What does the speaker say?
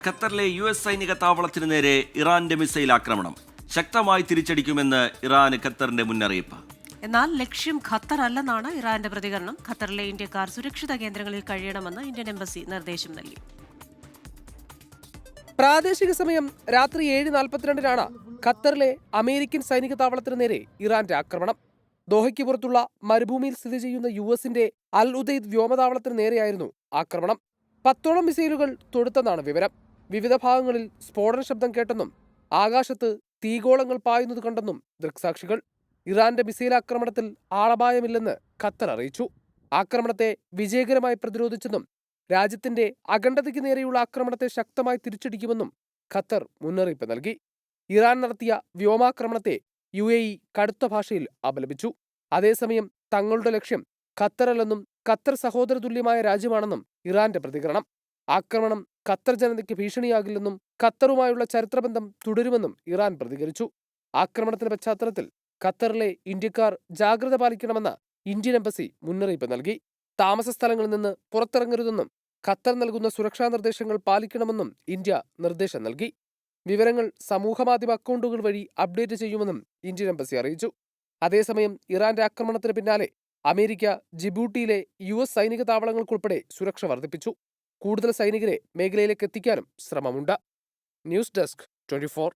ഖത്തറിലെ US സൈനിക താവളത്തിനു നേരെ ഇറാന്റെ മിസൈൽ ആക്രമണം. ശക്തമായി തിരിച്ചടിക്കുമെന്ന് ഇറാന് ഖത്തറിന്റെ മുന്നറിയിപ്പ്. എന്നാൽ ലക്ഷ്യം ഖത്തർ അല്ലെന്നാണ് ഇറാന്റെ പ്രതികരണം. ഖത്തറിലെ ഇന്ത്യക്കാർ സുരക്ഷിത കേന്ദ്രങ്ങളിൽ കഴിയണമെന്ന് ഇന്ത്യൻ എംബസി നിർദ്ദേശം നൽകി. പ്രാദേശിക സമയം രാത്രി 7:42 ഖത്തറിലെ അമേരിക്കൻ സൈനിക താവളത്തിന് നേരെ ഇറാന്റെ ആക്രമണം. ദോഹയ്ക്ക് പുറത്തുള്ള മരുഭൂമിയിൽ സ്ഥിതി ചെയ്യുന്ന US-ന്റെ അൽ ഉദൈദ് വ്യോമതാവളത്തിന് നേരെയായിരുന്നു ആക്രമണം. 10ഓളം മിസൈലുകൾ തൊടുത്തെന്നാണ് വിവരം. വിവിധ ഭാഗങ്ങളിൽ സ്ഫോടന ശബ്ദം കേട്ടെന്നും ആകാശത്ത് തീഗോളങ്ങൾ പായുന്നത് കണ്ടെന്നും ദൃക്സാക്ഷികൾ. ഇറാന്റെ മിസൈൽ ആക്രമണത്തിൽ ആളപായമില്ലെന്ന് ഖത്തർ അറിയിച്ചു. ആക്രമണത്തെ വിജയകരമായി പ്രതിരോധിച്ചെന്നും രാജ്യത്തിന്റെ അഖണ്ഡതയ്ക്ക് നേരെയുള്ള ആക്രമണത്തെ ശക്തമായി തിരിച്ചടിക്കുമെന്നും ഖത്തർ മുന്നറിയിപ്പ് നൽകി. ഇറാൻ നടത്തിയ വ്യോമാക്രമണത്തെ UAE കടുത്ത ഭാഷയിൽ അപലപിച്ചു. അതേസമയം തങ്ങളുടെ ലക്ഷ്യം ഖത്തറല്ലെന്നും ഖത്തർ സഹോദരതുല്യമായ രാജ്യമാണെന്നും ഇറാന്റെ പ്രതികരണം. ആക്രമണം ഖത്തർ ജനതയ്ക്ക് ഭീഷണിയാകില്ലെന്നും ഖത്തറുമായുള്ള ചരിത്രബന്ധം തുടരുമെന്നും ഇറാൻ പ്രതികരിച്ചു. ആക്രമണത്തിന്റെ പശ്ചാത്തലത്തിൽ ഖത്തറിലെ ഇന്ത്യക്കാർ ജാഗ്രത പാലിക്കണമെന്ന് ഇന്ത്യൻ എംബസി മുന്നറിയിപ്പ് നൽകി. താമസ സ്ഥലങ്ങളിൽ നിന്ന് പുറത്തിറങ്ങരുതെന്നും ഖത്തർ നൽകുന്ന സുരക്ഷാ നിർദ്ദേശങ്ങൾ പാലിക്കണമെന്നും ഇന്ത്യ നിർദ്ദേശം നൽകി. വിവരങ്ങൾ സമൂഹമാധ്യമ അക്കൗണ്ടുകൾ വഴി അപ്ഡേറ്റ് ചെയ്യുമെന്നും ഇന്ത്യൻ എംബസി അറിയിച്ചു. അതേസമയം ഇറാന്റെ ആക്രമണത്തിന് പിന്നാലെ അമേരിക്ക ജിബൂട്ടിയിലെ US സൈനിക താവളങ്ങൾക്കുൾപ്പെടെ സുരക്ഷ വർദ്ധിപ്പിച്ചു. കൂടുതൽ സൈനികരെ മേഖലയിലേക്ക് എത്തിക്കാനും ശ്രമമുണ്ട്. News desk 24.